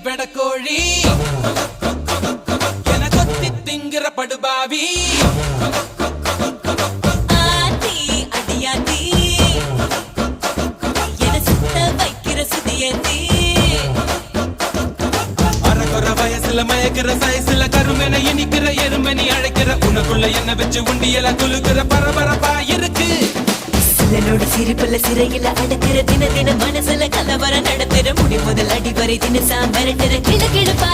வெடக்கோழி என கொத்தி திங்கிற படுபாவி ஆத்தி அடியாத்தி என சுத்த வைக்கிற சுதியத்தி அறகுற வயசுல மயக்கிற சைஸ்ல கருமென இனிக்கிற எருமனி அழைக்கிற உனக்குள்ள என்ன வச்சு உண்டியல குலுக்கிற பரபரப்பா இருக்கு சிலனோட சிரிப்புல சிறையில அடக்கிற தின தின மனசுல கலவரம் நடத்துற முடி முதல் அடி வரை தினசா மிரட்டுற கிழக்கிழப்பா